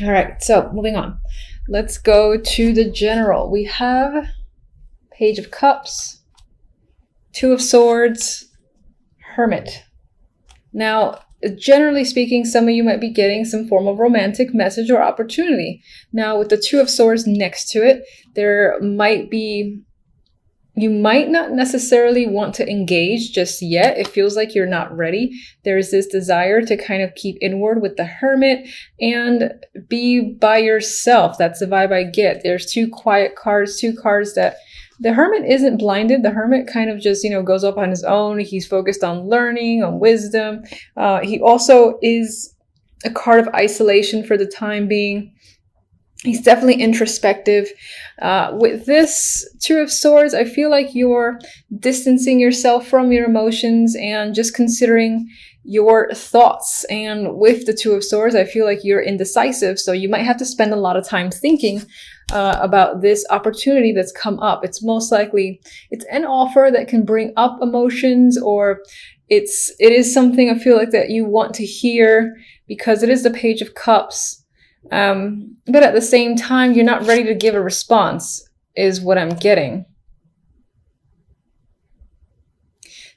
All right, so moving on. Let's go to the general. We have Page of Cups, Two of Swords, Hermit. Now, generally speaking, some of you might be getting some form of romantic message or opportunity. Now, with the Two of Swords next to it, you might not necessarily want to engage just yet. It feels like you're not ready. There's this desire to kind of keep inward with the Hermit and be by yourself. That's the vibe I get. There's two quiet cards, two cards that the Hermit isn't blinded. The Hermit kind of just, goes up on his own. He's focused on learning, on wisdom. He also is a card of isolation for the time being. He's definitely introspective. With this Two of Swords, I feel like you're distancing yourself from your emotions and just considering your thoughts. And with the Two of Swords, I feel like you're indecisive. So you might have to spend a lot of time thinking about this opportunity that's come up. It's most likely, it's an offer that can bring up emotions, or it is something I feel like that you want to hear because it is the Page of Cups. But at the same time, you're not ready to give a response, is what I'm getting.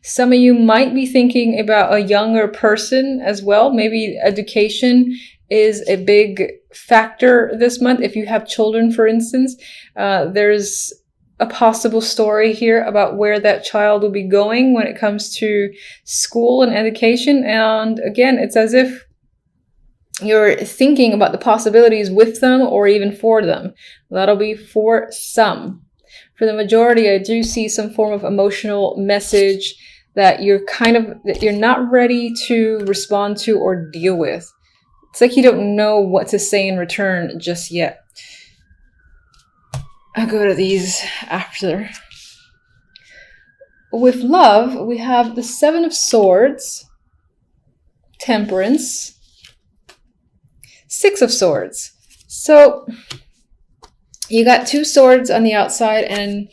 Some of you might be thinking about a younger person as well. Maybe education is a big factor this month. If you have children, for instance, there's a possible story here about where that child will be going when it comes to school and education. And again, it's as if you're thinking about the possibilities with them or even for them. That'll be for some. For the majority, I do see some form of emotional message that you're not ready to respond to or deal with. It's like you don't know what to say in return just yet. I'll go to these after. With love, we have the Seven of Swords, Temperance, Six of Swords. So you got two swords on the outside and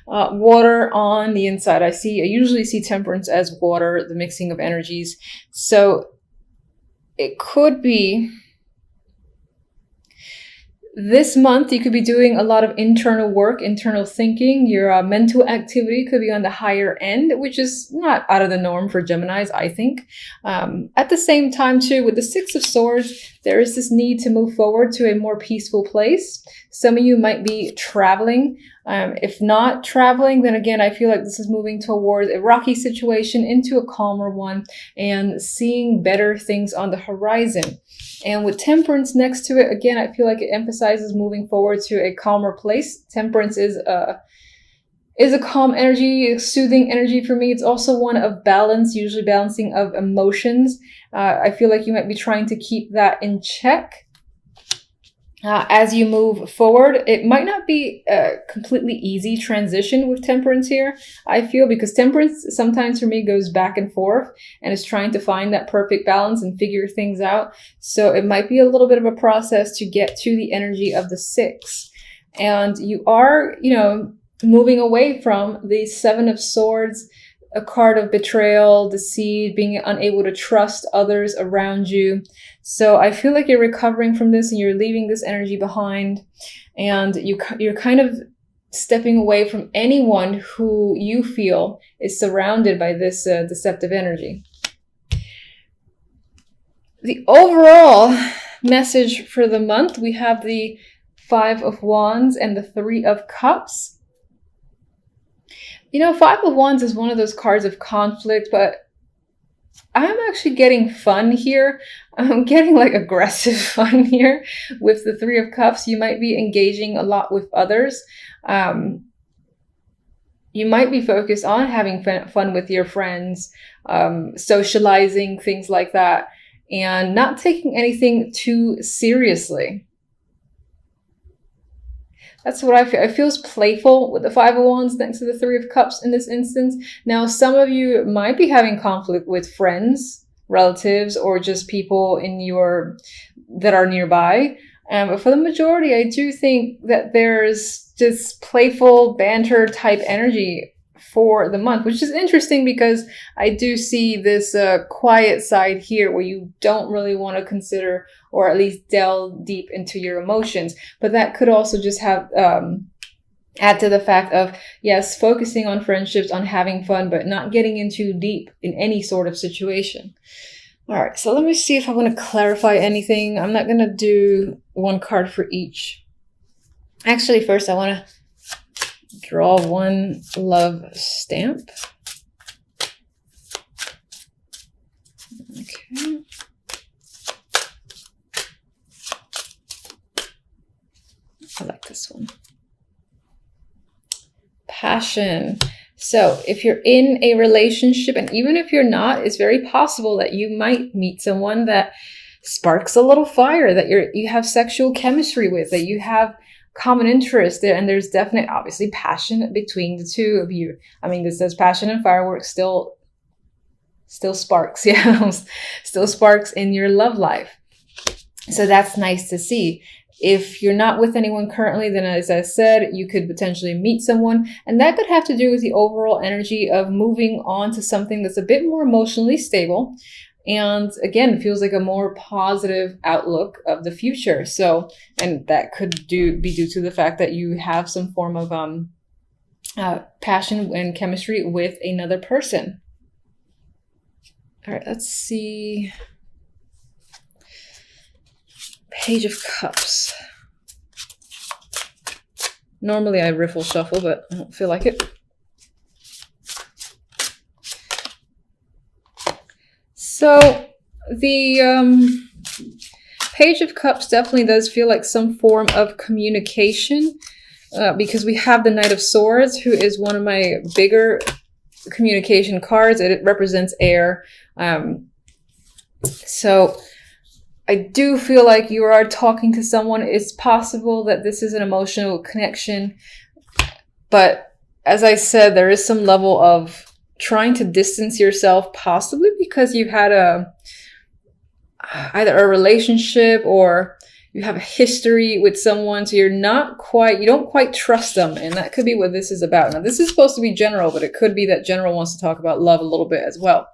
water on the inside. I usually see Temperance as water, the mixing of energies. So it could be this month you could be doing a lot of internal work, internal thinking. Your mental activity could be on the higher end, which is not out of the norm for Geminis, I think. At the same time, too, with the Six of Swords, there is this need to move forward to a more peaceful place. Some of you might be traveling. If not traveling, then again, I feel like this is moving towards a rocky situation into a calmer one and seeing better things on the horizon. And with Temperance next to it, again, I feel like it emphasizes moving forward to a calmer place. Temperance is a calm energy, a soothing energy for me. It's also one of balance, usually balancing of emotions. I feel like you might be trying to keep that in check. As you move forward, it might not be a completely easy transition with Temperance here, I feel, because Temperance sometimes for me goes back and forth and is trying to find that perfect balance and figure things out. So it might be a little bit of a process to get to the energy of the Six. And you are, moving away from the Seven of Swords, a card of betrayal, deceit, being unable to trust others around you. So I feel like you're recovering from this and you're leaving this energy behind, and you're kind of stepping away from anyone who you feel is surrounded by this deceptive energy. The overall message for the month, we have the Five of Wands and the Three of Cups. Five of Wands is one of those cards of conflict, but I'm actually getting fun here. I'm getting aggressive fun here. With the Three of Cups, you might be engaging a lot with others. You might be focused on having fun with your friends, socializing, things like that, and not taking anything too seriously. That's what I feel. It feels playful with the Five of Wands next to the Three of Cups in this instance. Now, some of you might be having conflict with friends, relatives, or just people that are nearby. But for the majority, I do think that there's just playful banter type energy for the month, which is interesting because I do see this quiet side here where you don't really want to consider or at least delve deep into your emotions. But that could also just have add to the fact of, yes, focusing on friendships, on having fun, but not getting in too deep in any sort of situation. All right, so let me see if I want to clarify anything. I'm not going to do one card for each. Actually, first I want to draw one love stamp. Okay. I like this one. Passion. So if you're in a relationship, and even if you're not, it's very possible that you might meet someone that sparks a little fire, that you have sexual chemistry with, that you have common interest there, and there's definite, obviously, passion between the two of you. I mean, this says passion and fireworks still sparks, yeah, still sparks in your love life. So that's nice to see. If you're not with anyone currently, then as I said, you could potentially meet someone, and that could have to do with the overall energy of moving on to something that's a bit more emotionally stable. And again, feels like a more positive outlook of the future. So, and that could be due to the fact that you have some form of passion and chemistry with another person. All right, let's see. Page of Cups. Normally I riffle shuffle, but I don't feel like it. So the Page of Cups definitely does feel like some form of communication because we have the Knight of Swords, who is one of my bigger communication cards. It represents air. So I do feel like you are talking to someone. It's possible that this is an emotional connection. But as I said, there is some level of trying to distance yourself, possibly because you had either a relationship or you have a history with someone, so you don't quite trust them, and that could be what this is about. Now, this is supposed to be general, but it could be that general wants to talk about love a little bit as well.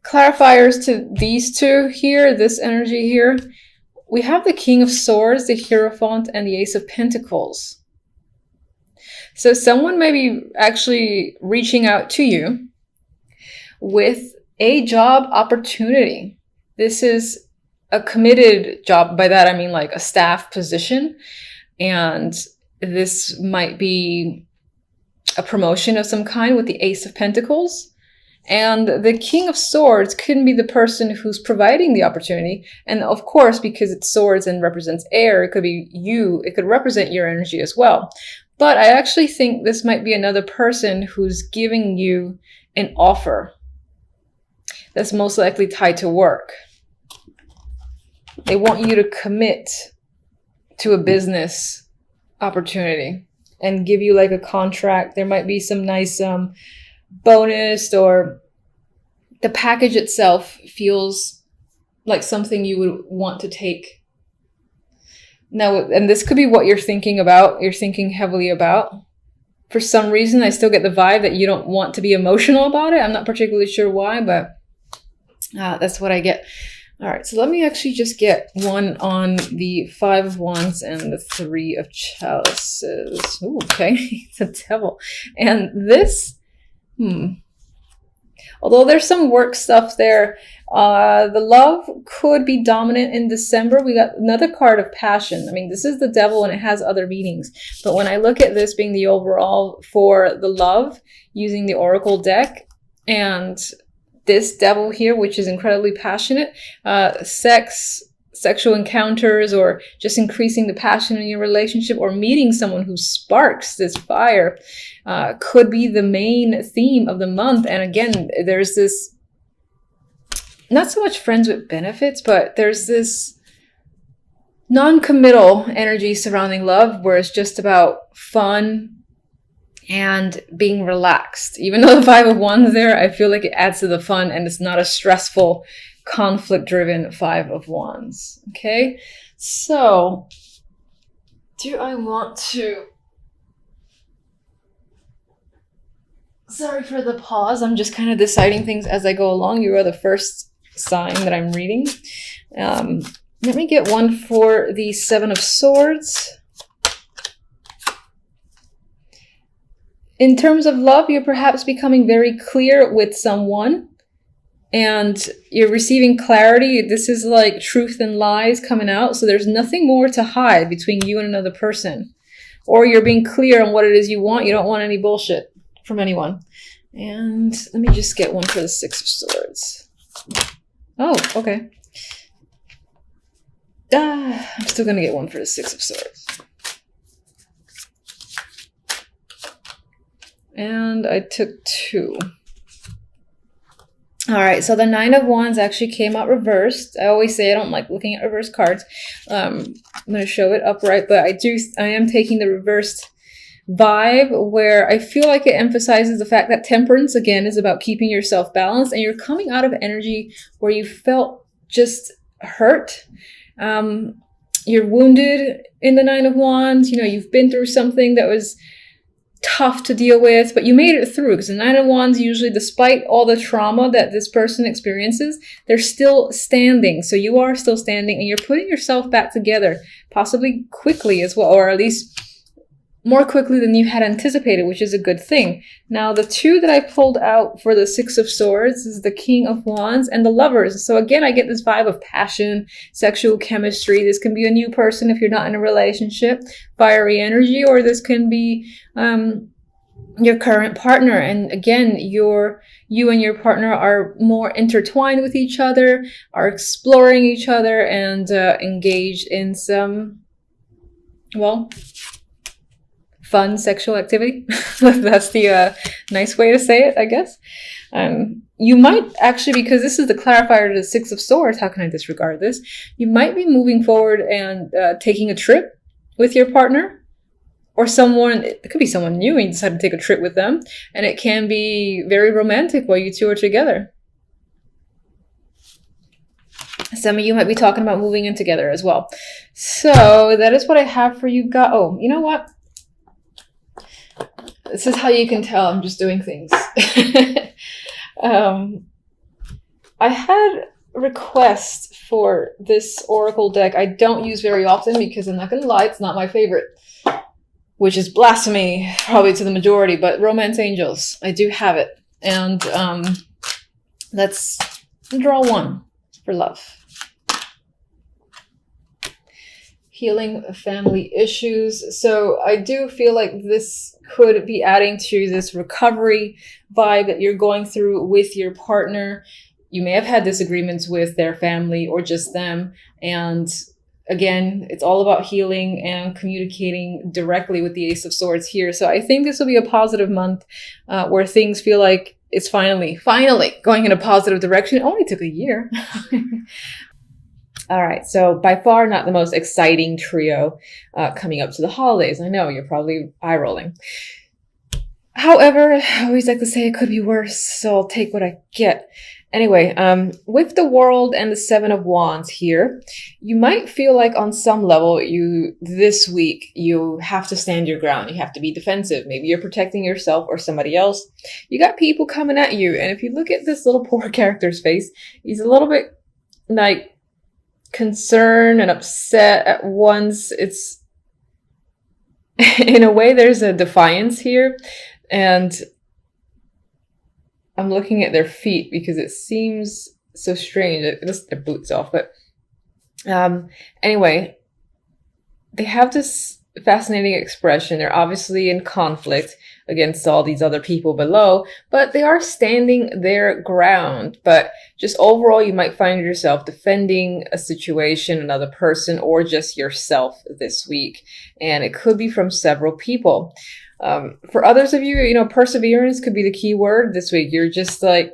Clarifiers to these two here, this energy here, we have the King of Swords, the Hierophant, and the Ace of Pentacles. So someone may be actually reaching out to you with a job opportunity. This is a committed job. By that, I mean like a staff position. And this might be a promotion of some kind with the Ace of Pentacles. And the King of Swords couldn't be the person who's providing the opportunity. And of course, because it's swords and represents air, it could be you. It could represent your energy as well. But I actually think this might be another person who's giving you an offer that's most likely tied to work. They want you to commit to a business opportunity and give you like a contract. There might be some nice bonus, or the package itself feels like something you would want to take. Now, and this could be what you're thinking about, you're thinking heavily about. For some reason, I still get the vibe that you don't want to be emotional about it. I'm not particularly sure why, but that's what I get. All right, so let me actually just get one on the Five of Wands and the Three of Chalices. Ooh, okay, it's a devil. And this, although there's some work stuff there, the love could be dominant in December. We got another card of passion. I mean, this is the devil and it has other meanings. But when I look at this being the overall for the love, using the Oracle deck, and this devil here, which is incredibly passionate, sexual encounters, or just increasing the passion in your relationship, or meeting someone who sparks this fire, could be the main theme of the month. And again, there's this, not so much friends with benefits, but there's this non-committal energy surrounding love where it's just about fun and being relaxed. Even though the Five of Wands there, I feel like it adds to the fun and it's not a stressful, conflict-driven Five of Wands. Okay, so do I want to Sorry for the pause. I'm just kind of deciding things as I go along. You are the first sign that I'm reading. Let me get one for the Seven of Swords. In terms of love, you're perhaps becoming very clear with someone and you're receiving clarity. This is like truth and lies coming out. So there's nothing more to hide between you and another person. Or you're being clear on what it is you want. You don't want any bullshit from anyone. And let me just get one for the Six of Swords. Oh, okay. I'm still going to get one for the Six of Swords. And I took two. All right, so the Nine of Wands actually came out reversed. I always say I don't like looking at reverse cards. I'm going to show it upright, but I am taking the reversed vibe where I feel like it emphasizes the fact that temperance, again, is about keeping yourself balanced, and you're coming out of energy where you felt just hurt. You're wounded in the Nine of Wands. You know, you've been through something that was tough to deal with, but you made it through, because the Nine of Wands usually, despite all the trauma that this person experiences, they're still standing. So you are still standing and you're putting yourself back together, possibly quickly as well, or at least more quickly than you had anticipated, which is a good thing. Now, the two that I pulled out for the Six of Swords is the King of Wands and the Lovers. So again, I get this vibe of passion, sexual chemistry. This can be a new person if you're not in a relationship, fiery energy, or this can be your current partner. And again, you and your partner are more intertwined with each other, are exploring each other, and engaged in some, well, fun sexual activity. That's the nice way to say it, I guess. You might actually, because this is the clarifier to the Six of Swords, how can I disregard this? You might be moving forward and taking a trip with your partner, or someone, it could be someone new and you decide to take a trip with them, and it can be very romantic while you two are together. Some of you might be talking about moving in together as well. So that is what I have for you guys. Oh, you know what? This is how you can tell I'm just doing things. I had requests for this Oracle deck I don't use very often because I'm not going to lie, it's not my favorite, which is blasphemy probably to the majority, but Romance Angels, I do have it. And let's draw one for love. Healing family issues. So I do feel like this could be adding to this recovery vibe that you're going through with your partner. You may have had disagreements with their family or just them. And again, it's all about healing and communicating directly with the Ace of Swords here. So I think this will be a positive month where things feel like it's finally going in a positive direction. It only took a year. All right, so by far not the most exciting trio coming up to the holidays. I know you're probably eye-rolling. However, I always like to say it could be worse, so I'll take what I get. Anyway, with the World and the Seven of Wands here, you might feel like on some level this week you have to stand your ground. You have to be defensive. Maybe you're protecting yourself or somebody else. You got people coming at you, and if you look at this little poor character's face, he's a little bit like concerned and upset at once. It's in a way there's a defiance here, and I'm looking at their feet because it seems so strange. It just their boots off, but anyway, they have this fascinating expression. They're obviously in conflict against all these other people below, but they are standing their ground. But just overall, you might find yourself defending a situation, another person, or just yourself this week. And it could be from several people. For others of you, perseverance could be the key word this week. You're just like,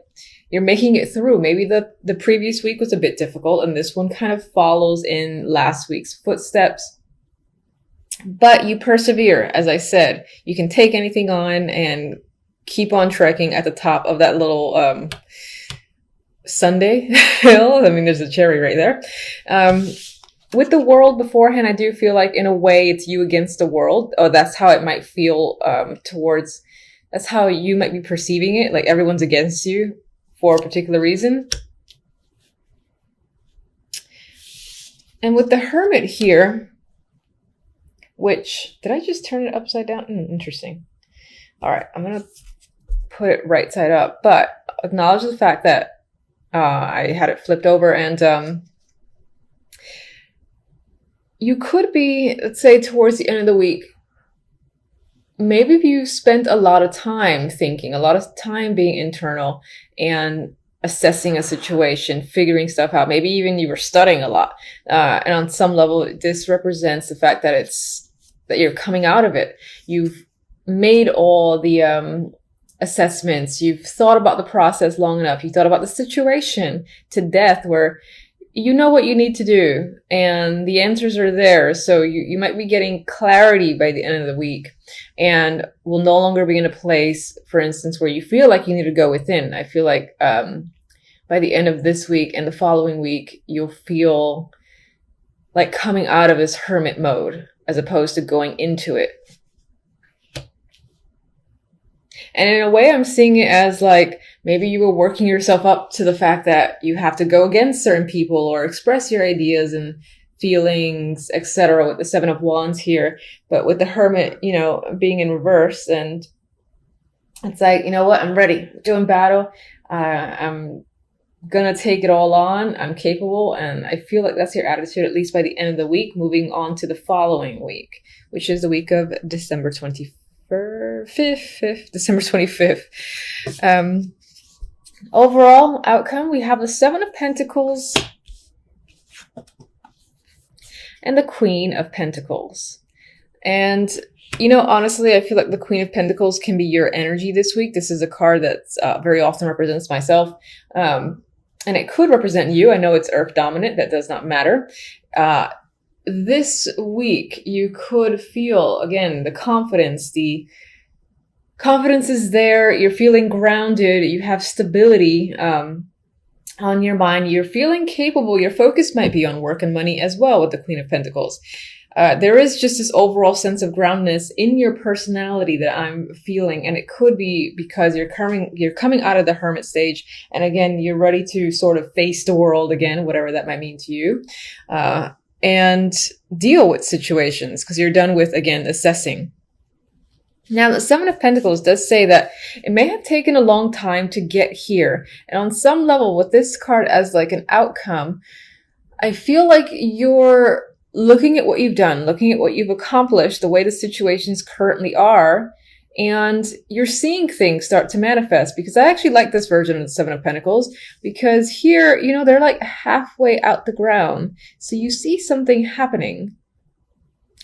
you're making it through. Maybe the previous week was a bit difficult, and this one kind of follows in last week's footsteps. But you persevere, as I said. You can take anything on and keep on trekking at the top of that little Sunday hill. I mean, there's a cherry right there. With the World beforehand, I do feel like in a way it's you against the world. Oh, that's how it might feel towards That's how you might be perceiving it. Like everyone's against you for a particular reason. And with the Hermit here, which, did I just turn it upside down? Interesting. All right, I'm going to put it right side up, but acknowledge the fact that I had it flipped over, and you could be, let's say, towards the end of the week, maybe if you spent a lot of time thinking, a lot of time being internal and assessing a situation, figuring stuff out, maybe even you were studying a lot. And on some level, this represents the fact that that you're coming out of it. You've made all the assessments. You've thought about the process long enough. You thought about the situation to death, where you know what you need to do and the answers are there. So you might be getting clarity by the end of the week, and will no longer be in a place, for instance, where you feel like you need to go within. I feel like by the end of this week and the following week, you'll feel like coming out of this hermit mode as opposed to going into it. And in a way, I'm seeing it as like, maybe you were working yourself up to the fact that you have to go against certain people or express your ideas and feelings, etc., with the Seven of Wands here. But with the Hermit, you know, being in reverse, and it's like, you know what, I'm ready, doing battle. I'm gonna take it all on. I'm capable. And I feel like that's your attitude, at least by the end of the week, moving on to the following week, which is the week of December 25th. December 25th. Overall outcome, we have the Seven of Pentacles and the Queen of Pentacles. And, you know, honestly, I feel like the Queen of Pentacles can be your energy this week. This is a card that's very often represents myself. And it could represent you. I know it's Earth dominant. That does not matter. This week, you could feel, again, the confidence. The confidence is there. You're feeling grounded. You have stability on your mind. You're feeling capable. Your focus might be on work and money as well with the Queen of Pentacles. There is just this overall sense of groundedness in your personality that I'm feeling. And it could be because you're coming out of the hermit stage. And again, you're ready to sort of face the world again, whatever that might mean to you. And deal with situations, because you're done with, again, assessing. Now, the Seven of Pentacles does say that it may have taken a long time to get here. And on some level, with this card as like an outcome, I feel like you're looking at what you've done, looking at what you've accomplished, the way the situations currently are, and you're seeing things start to manifest. Because I actually like this version of the Seven of Pentacles, because here, you know, they're like halfway out the ground. So you see something happening.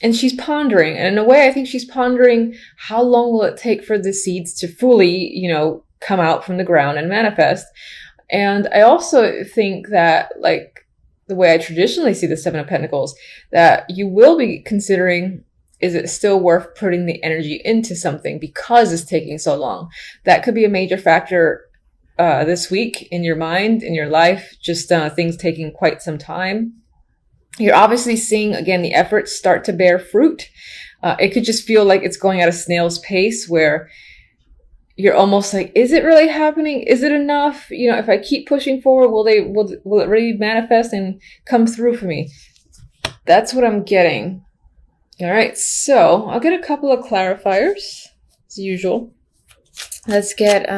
And she's pondering. And in a way, I think she's pondering, how long will it take for the seeds to fully, you know, come out from the ground and manifest? And I also think that, like, the way I traditionally see the Seven of Pentacles, that you will be considering, is it still worth putting the energy into something because it's taking so long? That could be a major factor this week in your mind, in your life, just things taking quite some time. You're obviously seeing, again, the efforts start to bear fruit. It could just feel like it's going at a snail's pace, where you're almost like, is it really happening? Is it enough? You know, if I keep pushing forward, will it really manifest and come through for me? That's what I'm getting. All right, so I'll get a couple of clarifiers, as usual. Let's get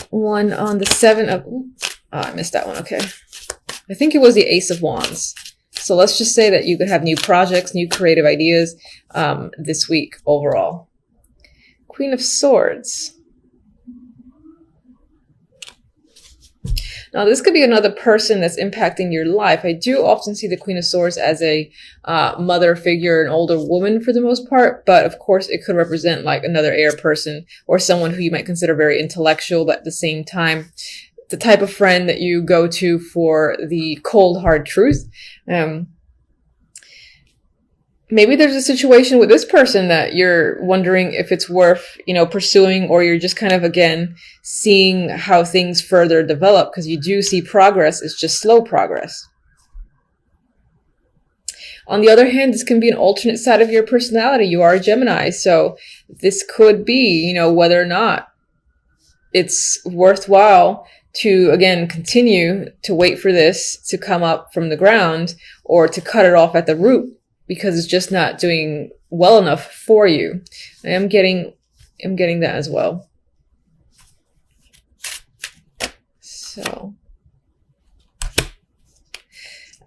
one on the Seven of... Oh, I missed that one. Okay. I think it was the Ace of Wands. So let's just say that you could have new projects, new creative ideas this week overall. Queen of Swords. Now, this could be another person that's impacting your life. I do often see the Queen of Swords as a mother figure, an older woman for the most part. But of course, it could represent like another air person or someone who you might consider very intellectual, but at the same time, the type of friend that you go to for the cold, hard truth. Maybe there's a situation with this person that you're wondering if it's worth, you know, pursuing, or you're just kind of, again, seeing how things further develop, because you do see progress. It's just slow progress. On the other hand, this can be an alternate side of your personality. You are a Gemini, so this could be, you know, whether or not it's worthwhile to, again, continue to wait for this to come up from the ground or to cut it off at the root because it's just not doing well enough for you. I'm getting that as well. So,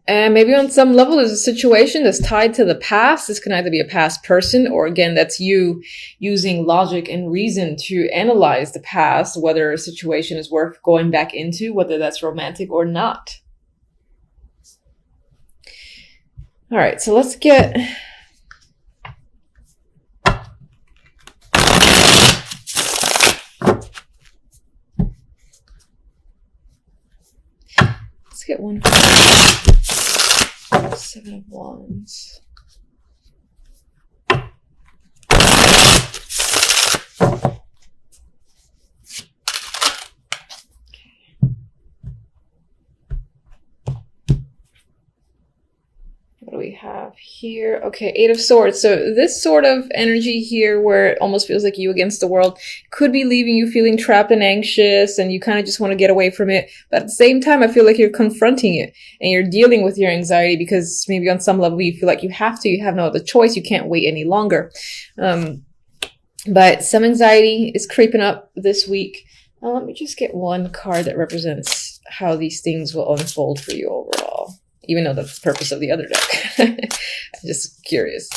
and maybe on some level there's a situation that's tied to the past. This can either be a past person or, again, that's you using logic and reason to analyze the past, whether a situation is worth going back into, whether that's romantic or not. All right, so let's get... Let's get one. 7 of Wands. What do we have here? Okay, 8 of Swords. So this sort of energy here where it almost feels like you against the world could be leaving you feeling trapped and anxious and you kind of just want to get away from it. But at the same time, I feel like you're confronting it and you're dealing with your anxiety because maybe on some level you feel like you have to, you have no other choice, you can't wait any longer. But some anxiety is creeping up this week. Now, let me just get one card that represents how these things will unfold for you overall. Even though that's the purpose of the other deck. I'm just curious.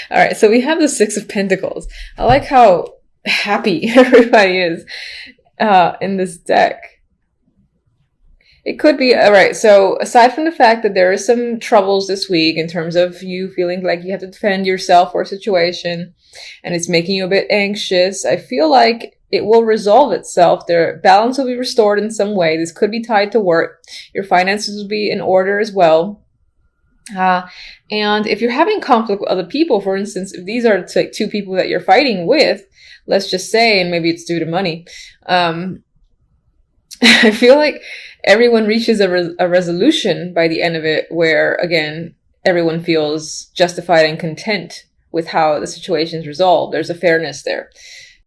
All right, so we have the 6 of Pentacles. I like how happy everybody is in this deck. It could be, all right, so aside from the fact that there is some troubles this week in terms of you feeling like you have to defend yourself or a situation, and it's making you a bit anxious, I feel like it will resolve itself. Their balance will be restored in some way. This could be tied to work. Your finances will be in order as well. And if you're having conflict with other people, for instance, if these are like 2 people that you're fighting with, let's just say, and maybe it's due to money, I feel like everyone reaches a resolution by the end of it where, again, everyone feels justified and content with how the situation is resolved. There's a fairness there.